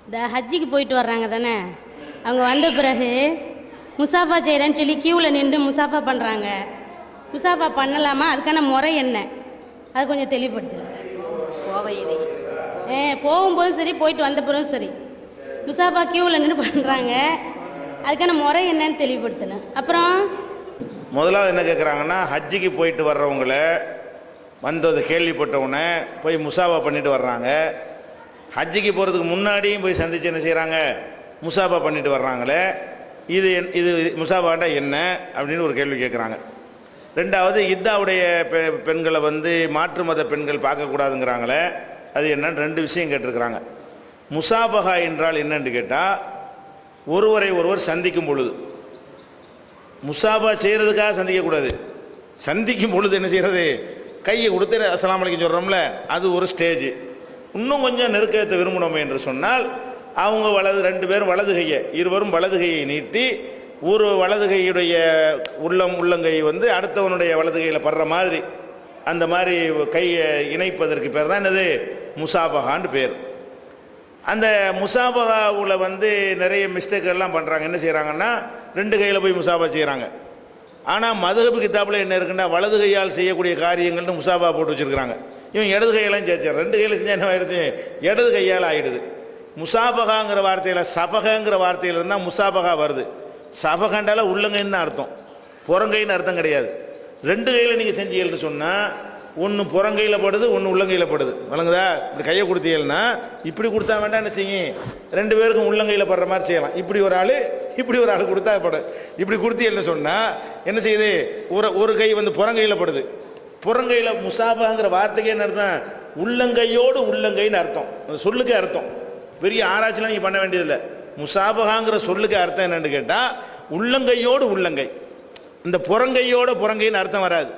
இந்த ஹஜ்ஜிக்கு போயிட்டு வர்றாங்க தானே, அவங்க வந்த பிறகு முசாஃபா செய்கிறேன்னு சொல்லி கியூவில் நின்று முசாஃபா பண்ணுறாங்க. முசாஃபா பண்ணலாமா? அதுக்கான முறை என்ன? அது கொஞ்சம் தெளிவுபடுத்தலாம். போகும்போது சரி, போயிட்டு வந்த பிறகும் சரி, முசாஃபா கியூவில் நின்று பண்ணுறாங்க. அதுக்கான முறை என்னன்னு தெளிவுபடுத்தலாம். அப்புறம் முதலாவது என்ன கேட்குறாங்கன்னா, ஹஜ்ஜிக்கு போயிட்டு வர்றவங்கள வந்ததை கேள்விப்பட்டவுடனே போய் முசாஃபா பண்ணிட்டு வர்றாங்க. ஹஜ்ஜிக்கு போகிறதுக்கு முன்னாடியும் போய் சந்தித்து என்ன செய்கிறாங்க, முசாஃபா பண்ணிட்டு வர்றாங்களே, இது இது முசாஃபாண்டா என்ன அப்படின்னு ஒரு கேள்வி கேட்குறாங்க. ரெண்டாவது, இத்தாவுடைய பெண்களை மாற்று மத பெண்கள் பார்க்கக்கூடாதுங்கிறாங்களே, அது என்னன்னு ரெண்டு விஷயம் கேட்டிருக்கிறாங்க. முசாஃபஹா என்றால் என்னன்னு கேட்டால், ஒருவரை ஒருவர் சந்திக்கும் பொழுது, முசாஃபா செய்கிறதுக்காக சந்திக்கக்கூடாது, சந்திக்கும் பொழுது என்ன செய்கிறது, கையை கொடுத்து அஸ்ஸலாமு அலைக்கும் சொல்கிறோம்ல, அது ஒரு ஸ்டேஜ். இன்னும் கொஞ்சம் நெருக்கத்தை விரும்பணுமே என்று சொன்னால், அவங்க ரெண்டு பேரும் வலது கையை, இருவரும் வலது கையை நீட்டி, ஒரு வலது கையுடைய உள்ளங்கை அடுத்தவனுடைய வலது கையில் படுற மாதிரி, அந்த மாதிரி கையை இணைப்பதற்கு பேர் தான் என்னது, முசாஃபஹான்னு பேர். அந்த முசாஃபஹாவில் நிறைய மிஸ்டேக்கெல்லாம் பண்ணுறாங்க. என்ன செய்கிறாங்கன்னா, ரெண்டு கையில் போய் முசாஃபா செய்கிறாங்க. ஆனால் மதுஹப் கிதாபில் என்ன இருக்குன்னா, வலது கையால் செய்யக்கூடிய காரியங்கள்னு முசாஃபா போட்டு வச்சுருக்கிறாங்க. இவன் இடது கையெல்லாம் சேர்ச்சார், ரெண்டு கையில் செஞ்சால் என்ன ஆயிடுது, இடது கையால் ஆகிடுது. முசாஃபஹாங்கிற வார்த்தையில் சஃபகங்கிற வார்த்தையில் இருந்தால் முசாஃபஹா வருது. சஃபகண்டால உள்ளங்கைன்னு தான் அர்த்தம், புறங்கைன்னு அர்த்தம் கிடையாது. ரெண்டு கையில் நீங்கள் செஞ்சீங்கன்னு சொன்னால், ஒன்று புறங்கையில் படுது, ஒன்று உள்ளங்கையில் படுது. வழங்குதா? இப்படி கையை கொடுத்தீங்கன்னா, இப்படி கொடுத்தா வேண்டாம் என்ன செய்யும், ரெண்டு பேருக்கும் உள்ளங்கையில் படுற மாதிரி செய்யலாம். இப்படி ஒரு ஆள், இப்படி ஒரு ஆள் கொடுத்தா படும். இப்படி கொடுத்தீங்கன்னு சொன்னால் என்ன செய்யுது, ஒரு கை புறங்கையில் படுது. புறங்கையில் முசாஃபாங்கிற வார்த்தைக்கே என்ன அர்த்தம், உள்ளங்கையோடு உள்ளங்கைன்னு அர்த்தம். அந்த சொல்லுக்கே அர்த்தம், பெரிய ஆராய்ச்சிலாம் நீங்கள் பண்ண வேண்டியதில்லை. முசாஃபஹாங்கிற சொல்லுக்கு அர்த்தம் என்னன்னு கேட்டால், உள்ளங்கையோடு உள்ளங்கை. இந்த புறங்கையோட புறங்கைன்னு அர்த்தம் வராது.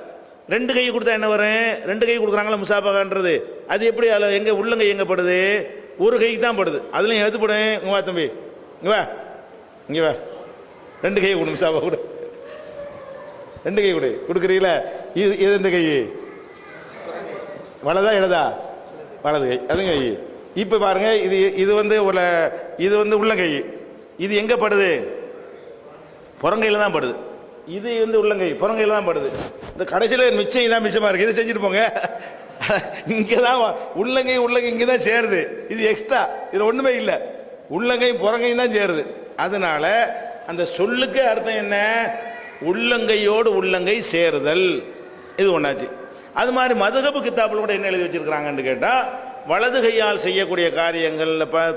ரெண்டு கை கொடுத்தா என்ன வரும், ரெண்டு கை கொடுக்குறாங்களா முசாஃபஹான்றது, அது எப்படி, அதில் எங்கே உள்ளங்கை எங்கே படுது, ஒரு கைக்கு தான் படுது. அதுலேயும் எது படும், இங்கே வா தம்பி, இங்கே வா, இங்கே வா, ரெண்டு கை கொடு, முசாஃபா கொடு, ரெண்டு கை கொடு, கொடுக்குறீங்களா? இது எந்த கை, வலதா இடதா, வலது கை, அதுங்க கை. இப்போ பாருங்க, இது இது இது உள்ளங்கை, இது எங்கே படுது, புறங்கையில் தான் படுது. இது உள்ளங்கை புறங்கையில் தான் படுது. இந்த கடைசியில் மிச்சம் தான் மிச்சமாக இருக்குது, இதை செஞ்சுட்டு போங்க. இங்கே தான் உள்ளங்கை இங்கே தான் சேருது, இது எக்ஸ்ட்ரா, இதில் ஒன்றுமே இல்லை, உள்ளங்கையும் புறங்கையும் தான் சேருது. அதனால அந்த சொல்லுக்கு அர்த்தம் என்ன, உள்ளங்கையோடு உள்ளங்கை சேருதல், இது ஒன்றாச்சு. அது மாதிரி மதுஹப் கிதாபில் கூட என்ன எழுதி வச்சிருக்கிறாங்கன்னு கேட்டால், வலது கையால் செய்யக்கூடிய காரியங்கள்,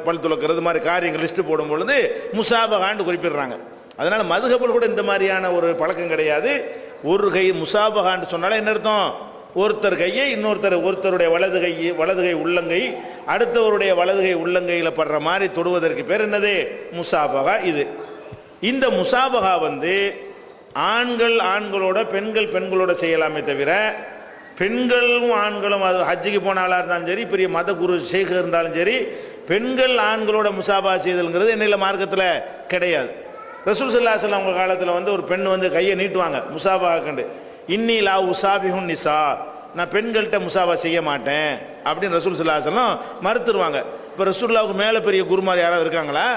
பல் துலக்கிறது மாதிரி காரியங்கள் லிஸ்ட்டு போடும் பொழுது முசாஃபஹான்னு குறிப்பிடுறாங்க. அதனால் மதுஹபில் கூட இந்த மாதிரியான ஒரு பழக்கம் கிடையாது. ஒரு கை முசாஃபஹான்னு சொன்னாலே என்ன அர்த்தம், ஒருத்தர் கையை ஒருத்தருடைய வலது கை உள்ளங்கை அடுத்தவருடைய வலது கை உள்ளங்கையில் படுற மாதிரி தொடுவதற்கு பேர் என்னது, முசாஃபஹா. இந்த முசாஃபஹா ஆண்கள் ஆண்களோட, பெண்கள் பெண்களோட செய்யலாமே தவிர, பெண்களும் ஆண்களும், அது ஹஜ்ஜிக்கு போன ஆளாக இருந்தாலும் சரி, பெரிய மத குரு ஷேக் இருந்தாலும் சரி, பெண்கள் ஆண்களோட முசாஃபா செய்தல்ங்கிறது என்னையில் மார்க்கத்தில் கிடையாது. ரசூல் ஸல்லல்லாஹு அலைஹி வஸல்லம் அவங்க காலத்தில் ஒரு பெண் கையை நீட்டுவாங்க முசாஃபா கண்டு, இன்னி லா உசாஃபிஹுன் நிசா, நான் பெண்கள்கிட்ட முசாஃபா செய்ய மாட்டேன் அப்படின்னு ரசூல் ஸல்லல்லாஹு அலைஹி வஸல்லம் மறுத்துருவாங்க. இப்போ ரசூலுல்லாஹ்வுக்கு மேலே பெரிய குருமார் யாராவது இருக்காங்களா?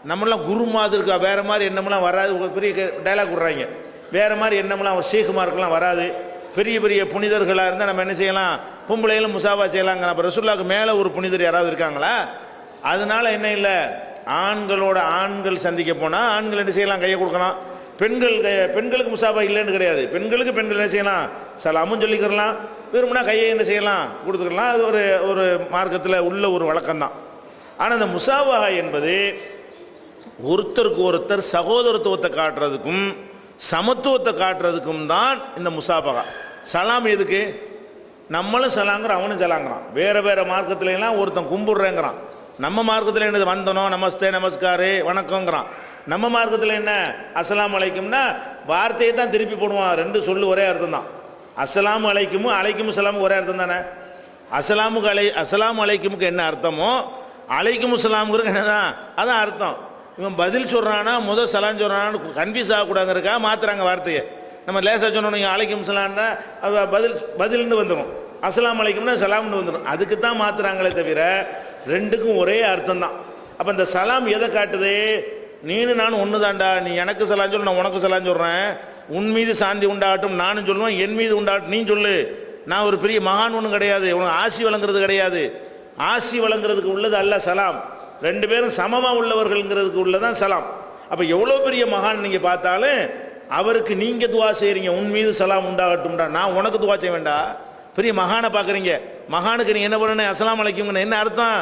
நம்மளாம் குருமாது இருக்கா, வேறு மாதிரி எண்ணமெல்லாம் வராது. பெரிய டைலாக் விட்றாங்க, வேறு மாதிரி எண்ணமெல்லாம் ஒரு ஷேகுமாருக்கெல்லாம் வராது. பெரிய பெரிய புனிதர்களாக இருந்தால் நம்ம என்ன செய்யலாம், பொம்பளைகளும் முசாஃபா செய்யலாங்க. அப்போ ரசூலுல்லாஹ்வுக்கு மேலே ஒரு புனிதர் யாராவது இருக்காங்களா? அதனால என்ன இல்லை, ஆண்களோட ஆண்கள் சந்திக்க போனால் ஆண்கள் என்ன செய்யலாம், கையை கொடுக்கலாம். பெண்களுக்கு முசாஃபா இல்லைன்னு கிடையாது. பெண்களுக்கு பெண்கள் என்ன செய்யலாம், சலாமும் சொல்லிக்கிறலாம், விரும்பினா கையை என்ன செய்யலாம், கொடுத்துக்கலாம். அது ஒரு மார்க்கத்தில் உள்ள ஒரு வழக்கம்தான். ஆனால் இந்த முசாஃபா என்பது ஒருத்தருக்கு ஒருத்தர் சகோதரத்துவத்தை காட்டுறதுக்கும் சமத்துவத்தை காட்டுறதுக்கும் தான் இந்த முசாஃபா. சலாம் எதுக்கு, நம்மளும் சலாங்கிறோம், அவனும் சலாங்கிறான். வேறு வேறு மார்க்கத்துலாம் ஒருத்தன் கும்பிடுறேங்கிறான். நம்ம மார்க்கத்தில் என்னது, வந்தனோ நமஸ்தே நமஸ்காரு வணக்கங்கிறான். நம்ம மார்க்கத்தில் என்ன, அஸ்ஸலாமு அலைக்கும்னா வார்த்தையை தான் திருப்பி போடுவான். ரெண்டு சொல்லு ஒரே அர்த்தம் தான். அஸ்ஸலாமு அலைக்கும் அலைக்கும் சலாமும் ஒரே அர்த்தம் தானே. அஸ்ஸலாமு அலைக்குமுக்கு என்ன அர்த்தமோ அலைக்கும் சலாமுக்கு என்னதான் அதான் அர்த்தம். இவன் பதில் சொல்கிறானா முதல் சலான் சொல்கிறான்னு கன்ஃபியூஸ் ஆகக்கூடாதுங்கிறக்கா மாற்றுறாங்க வார்த்தையை. நம்ம லேசாக சொன்னோம், நீங்கள் அலைக்கும் சலான்னா பதில்னு வந்துடும், அஸ்ஸலாமு அலைக்கும்னா சலாம்னு வந்துடும். அதுக்கு தான் மாற்றுறாங்களே தவிர ரெண்டுக்கும் ஒரே அர்த்தம் தான். அப்போ இந்த சலாம் எதை காட்டுது? நீனு நானும் ஒன்று தான்டா, நீ எனக்கு சலாம் சொல்லு, நான் உனக்கு சலாம் சொல்கிறேன், உன் மீது சாந்தி உண்டாகட்டும் நானும் சொல்லுவேன், என் மீது உண்டாகட்டும் நீ சொல்லு. நான் ஒரு பெரிய மகான் ஒன்றும் கிடையாது, உனக்கு ஆசி வழங்குறது கிடையாது. ஆசி வழங்குறதுக்கு உள்ளது அல்ல சலாம், ரெண்டு பேரும் சமமாக உள்ளவர்கள்ங்கிறதுக்கு உள்ளதான் சலாம். அப்போ எவ்வளோ பெரிய மகான் நீங்கள் பார்த்தாலும் அவருக்கு நீங்கள் துவா செய்கிறீங்க, உன் மீது சலாம் உண்டாகட்டும்டா, நான் உனக்கு துவா செய்ய வேண்டாம். பெரிய மகானை பார்க்குறீங்க, மகானுக்கு நீ என்ன பண்ணணும்? அஸ்ஸலாமு அலைக்கும்னு என்ன அர்த்தம்?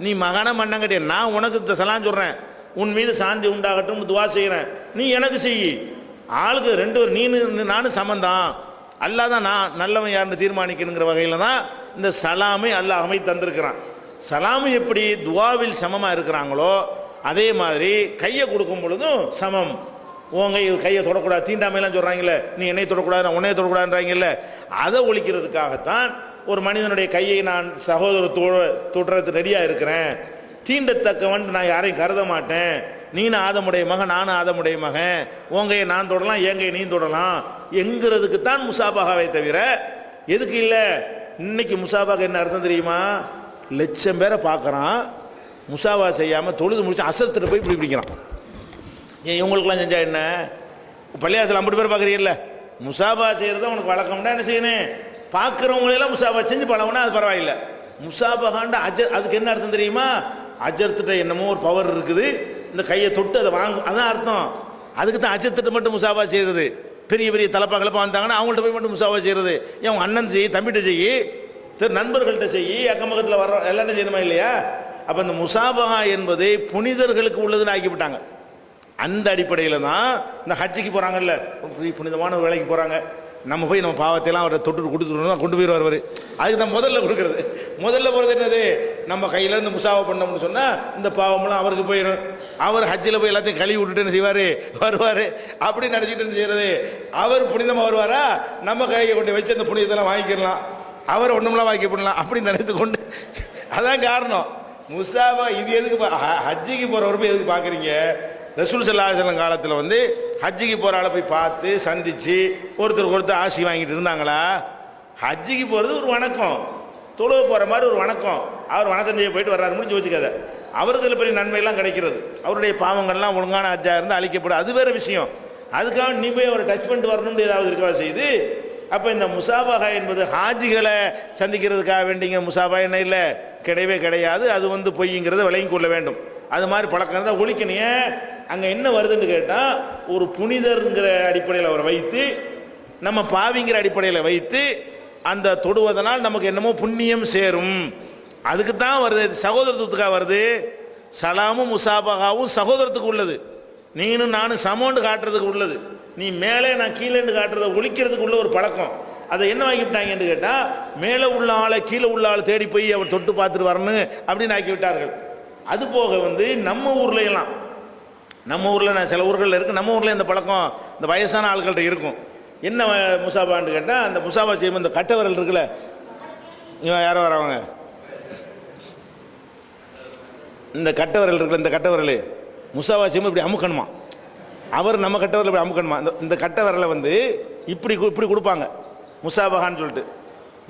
நீ மகானா மண்ணாங்கட்டிய, நான் உனக்கு சலாம் சொல்கிறேன், உன் மீது சாந்தி உண்டாகட்டும் துவா செய்கிறேன், நீ எனக்கு செய். ஆளுக்கு ரெண்டு பேர், நீனு நானும் சமந்தான், அல்லாஹ் தான் நான் நல்லவன் யாருன்னு தீர்மானிக்கணுங்கிற வகையில் தான் இந்த சலாமை அல்லாஹ் அமைத்து தந்திருக்கிறான். சலாமு எப்படி துவாவில் சமமாக இருக்கிறாங்களோ அதே மாதிரி கையை கொடுக்கும் பொழுதும் சமம். உங்க கையை தொடக்கூடாது, தீண்டாமையெல்லாம் சொல்கிறாங்களே, நீ என்னை தொடக்கூடாது நான் உன்னையை தொடக்கூடாதுன்றாங்கல்ல, அதை ஒழிக்கிறதுக்காகத்தான் ஒரு மனிதனுடைய கையை நான் சகோதர தொடுறது ரெடியாக இருக்கிறேன், தீண்டத்தக்கவன் நான் யாரையும் கருத மாட்டேன், நீனும் ஆதமுடைய மகன் நானும் ஆதமுடைய மகன், உங்கையை நான் தொடலாம் எங்கையை நீ தொடலாம் என்கிறதுக்கு தான் முசாபாகாவை தவிர எதுக்கு இல்லை. இன்னைக்கு முசாபாக என்ன அர்த்தம் தெரியுமா? லட்சம் பேரை பார்க்குறான், முசாபா செய்யாமல் தொழுது முடிச்சு அசத்துட்டு போய் இப்படி பிடிக்கிறான். ஏன் இவங்களுக்குலாம் செஞ்சா என்ன? பள்ளியாசல் 50 பேர் பார்க்குறீங்கல்ல, முசாபா செய்கிறது உனக்கு வழக்கம்னா என்ன செய்யணும்? பார்க்குறவங்களெல்லாம் முசாபா செஞ்சு பழகுனா அது பரவாயில்லை. முசாபகாண்ட அதுக்கு என்ன அர்த்தம் தெரியுமா? அஜர்த்துட்ட என்னமோ ஒரு பவர் இருக்குது, இந்த கையை தொட்டு அதை வாங்க, அதான் அர்த்தம். அதுக்கு தான் அஜர்த்துட்டு மட்டும் முசாபா செய்கிறது. பெரிய பெரிய தலப்பா கலப்பா வந்தாங்கன்னா அவங்கள்ட்ட போய் மட்டும் முசாபா செய்கிறது. ஏன் உங்கள் அண்ணன் செய், தம்பிகிட்ட செய், நண்பர்கள்ட்ட செய், அக்கம் பக்கத்தில் வர எல்லாரும் செய்யணுமா இல்லையா? அப்போ இந்த முசாபகா என்பது புனிதர்களுக்கு உள்ளதுன்னு ஆக்கிவிட்டாங்க. அந்த அடிப்படையில் தான் இந்த ஹஜ்ஜிக்கு போகிறாங்கல்ல, புனிதமான ஒரு வேலைக்கு போகிறாங்க, நம்ம போய் நம்ம பாவத்தையெல்லாம் அவரை தொட்டு கொடுத்துருந்தோம் கொண்டு போயிடுவார் அவர். அதுக்கு தான் முதல்ல கொடுக்குறது. முதல்ல போகிறது என்னது? நம்ம கையில் இந்த முசாவை பண்ணோம்னு சொன்னால் இந்த பாவமெல்லாம் அவருக்கு போயிடும். அவர் ஹஜ்ஜில் போய் எல்லாத்தையும் கழுவி விட்டுட்டு என்ன செய்வார்? வருவார். அப்படி நினச்சிட்டு என்ன செய்கிறது? அவர் புனிதமாக வருவாரா, நம்ம கையை கொண்டு வச்சு அந்த புனிதத்தெல்லாம் வாங்கிக்கலாம், அவர் ஒன்றுமெல்லாம் வாங்கி பண்ணலாம் அப்படி நினைத்து கொண்டு, அதான் காரணம். முசாபா இது எதுக்கு? ஹஜ்ஜிக்கு போகிறவர் போய் எதுக்கு பார்க்குறீங்க? ரசூல் ஸல்லல்லாஹு அலைஹி வஸல்லம் காலத்தில் வந்து ஹஜ்ஜிக்கு போகிற ஆளை போய் பார்த்து சந்தித்து ஒருத்தர் ஆசி வாங்கிட்டு இருந்தாங்களா? ஹஜ்ஜிக்கு போகிறது ஒரு வணக்கம், தொழுவ போகிற மாதிரி ஒரு வணக்கம். அவர் வணக்கம் செய்ய போயிட்டு வர்றாரு, முடிஞ்சு வச்சுக்காத. அவருக்கு இதில் பெரிய நன்மையெல்லாம் கிடைக்கிறது, அவருடைய பாவங்கள்லாம் ஒழுங்கான ஹஜ்ஜாக இருந்து அழிக்கப்படும், அது வேறு விஷயம். அதுக்காக நீ போய் அவரை டச் பண்ணிட்டு வரணும்னு ஏதாவது இருக்கவா செய்து? அப்போ இந்த முசாபகா என்பது ஹாஜிகளை சந்திக்கிறதுக்காக வேண்டிங்க முசாபா என்ன இல்லை, கிடையவே கிடையாது. அது வந்து பொய்ங்கிறத விளங்கி கொள்ள வேண்டும். அது மாதிரி பழக்கம் தான் ஒழிக்கணும். அங்கே என்ன வருதுன்னு கேட்டால், ஒரு புனிதர்ங்கிற அடிப்படையில் அவரை வைத்து, நம்ம பாவிங்கிற அடிப்படையில் வைத்து அந்த தொடுவதனால் நமக்கு என்னமோ புண்ணியம் சேரும், அதுக்கு தான் வருது. சகோதரத்துக்காக வருது. சலாமும் முசாபகாவும் சகோதரத்துக்கு உள்ளது, நீனும் நானும் சமோண்டு காட்டுறதுக்கு உள்ளது. நீ மேலே நான் கீழேன்னு காட்டுறதை ஒழிக்கிறதுக்கு உள்ள ஒரு பழக்கம். அதை என்ன வாங்கிவிட்டாங்கன்னு கேட்டால், மேலே உள்ள ஆளை கீழே உள்ள ஆளை தேடி போய் அவர் தொட்டு பார்த்துட்டு வரணும் அப்படின்னு ஆக்கி விட்டார்கள். அது போக வந்து நம்ம ஊர்ல எல்லாம், நம்ம ஊரில் சில ஊர்களில் இருக்குது, நம்ம ஊரில் இந்த பழக்கம் இந்த வயசான ஆட்கள்கிட்ட இருக்கும். என்ன முசாபான்னு கேட்டால், அந்த முசாபா செய்யும் இந்த கட்டை விரல் இருக்குல்ல, இவன் யாரோ வரவங்க இந்த கட்டை விரல் இருக்குல்ல, இந்த கட்டை விரல் முசாபா செய்யும் இப்படி அமுக்கணுமா, அவர் நம்ம கட்டை விரல் இப்படி அமுக்கணுமா. இந்த கட்டை விரலை வந்து இப்படி இப்படி கொடுப்பாங்க முசாபகான்னு சொல்லிட்டு.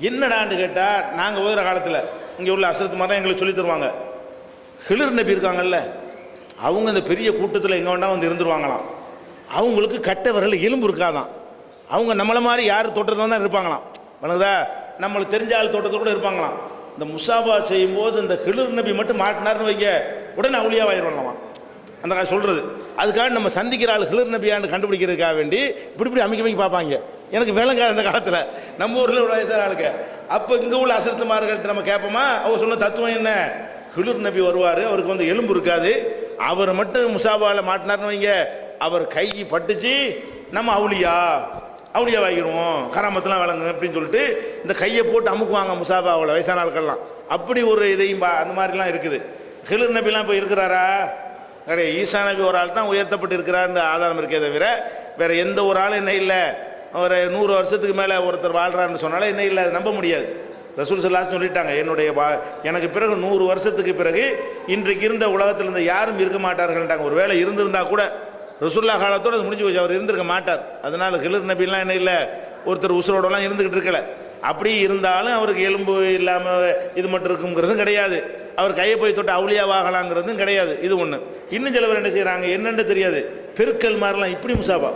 என்னடான்னு கேட்டால், நாங்கள் ஓதுற காலத்தில் இங்கே உள்ள அசரத்து மாதிரி எங்களுக்கு சொல்லி தருவாங்க. ஹிலர் நபி இருக்காங்கல்ல, அவங்க இந்த பெரிய கூட்டத்தில் எங்கே வேண்டாம் வந்து இருந்துருவாங்களாம். அவங்களுக்கு கட்டை விரல் எலும்பு இருக்காதான். அவங்க நம்மளை மாதிரி யார் தோட்டத்தில் தான் இருப்பாங்களாம், வணங்குதா, நம்மளுக்கு தெரிஞ்ச ஆள் தோட்டத்தில் கூட இருப்பாங்களாம். இந்த முசாபா செய்யும்போது இந்த ஹிலர் நபி மட்டும் மாட்டினார்னு வைங்க, உடனே அவுளியாவாயிருவாங்களாமா. அந்த காலம் சொல்கிறது. அதுக்காக நம்ம சந்திக்கிற ஆள் ஹிலர் நபியான்னு கண்டுபிடிக்கிறதுக்காக வேண்டி இப்படி இப்படி அமைக்க பார்ப்பாங்க. எனக்கு விளங்காது அந்த காலத்தில், நம்ம ஊரில் ஒரு வயசான ஆளுக்கு. அப்போ இங்கே உள்ள அசரத்துமார்கள்ட்ட நம்ம கேட்போமா, அவர் சொன்ன தத்துவம் என்ன? ஹிலர் நபி வருவார், அவருக்கு வந்து எலும்பு இருக்காது, அவர் மட்டும் முசாபாவில் மாட்டினார்னு வைங்க, அவர் கை பட்டுச்சு, நம்ம அவுளியா வாங்கிடுவோம், கராமத்தெல்லாம் விளங்கு அப்படின்னு சொல்லிட்டு இந்த கையை போட்டு அமுக்குவாங்க முசாபாவில் வயசான ஆட்கள்லாம். அப்படி ஒரு இதையும் அந்த மாதிரிலாம் இருக்குது. ஹிலர் நபிலாம் இப்போ இருக்கிறாரா? கிடையாது. ஈசா நபி ஒரு ஆள் தான் உயர்த்தப்பட்டு இருக்கிறாருன்னு ஆதாரம் இருக்கே தவிர வேற எந்த ஒரு ஆளும் என்ன இல்லை. ஒரு 100 வருஷத்துக்கு மேலே ஒருத்தர் வாழ்கிறாருன்னு சொன்னாலும் என்ன இல்லை, நம்ப முடியாது. ரசூல் ஸல்லல்லாஹு சொல்லிட்டாங்க, எனக்கு பிறகு 100 வருஷத்துக்கு பிறகு இன்றைக்கு இருந்த உலகத்தில் இருந்த யாரும் இருக்க மாட்டார்கள்ட்டாங்க. ஒரு வேளை இருந்திருந்தா கூட ரசூல்லா காலத்தோடு அது முடிஞ்சு போச்சு, அவர் இருந்திருக்க மாட்டார். அதனால ஹிலர் நபிலாம் என்ன இல்லை, ஒருத்தர் உசுரோடலாம் இருந்துக்கிட்டு இருக்கல. அப்படி இருந்தாலும் அவருக்கு எலும்பு இல்லாமல் இது மட்டும் இருக்குங்கிறதும் கிடையாது. அவர் கையை போய் தொட்டு அவுளியாவாகலாங்கிறதும் கிடையாது. இது ஒன்று. இன்னும் சில பேர் என்ன செய்கிறாங்க, என்னன்னு தெரியாது, பெருக்கல் மாதிரிலாம் இப்படி முசாபா,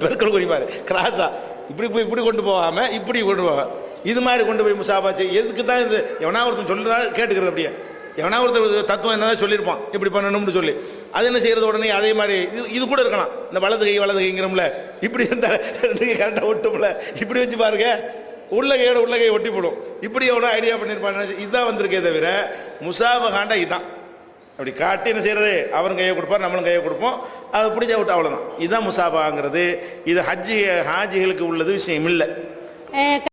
பெருக்கல் குறிப்பாரு கிராஸா இப்படி போய் இப்படி கொண்டு போகாம இப்படி கொண்டு போக, இது மாதிரி கொண்டு போய் முசாபா செய்ய. எதுக்கு தான் இது? எவனா ஒருத்தன் சொல்லுறா கேட்டுக்கிறது. அப்படியே எவனா ஒருத்தர் தத்துவம் என்னதான் சொல்லியிருப்பான் இப்படி பண்ணணும்னு சொல்லி, அது என்ன செய்யறது, உடனே அதே மாதிரி இது கூட இருக்கலாம். இந்த வலது கைங்கிறோம்ல, இப்படி இருந்தால் கரெக்டாக ஒட்டும்ல, இப்படி வச்சு பாருங்க, உள்ளகையோட உள்ளகையை ஒட்டி போடும். இப்படி எவ்வளோ ஐடியா பண்ணியிருப்பாங்க. இதுதான் வந்திருக்கே தவிர முசாபகாண்டா இதுதான். அப்படி காட்டி என்ன செய்யறது, அவரும் கையை கொடுப்பார், நம்மளும் கையை கொடுப்போம், அது பிடிச்சா விட்டு அவ்வளோதான். இதுதான் முசாபாங்கிறது. இது ஹாஜிகளுக்கு உள்ளது விஷயம் இல்லை.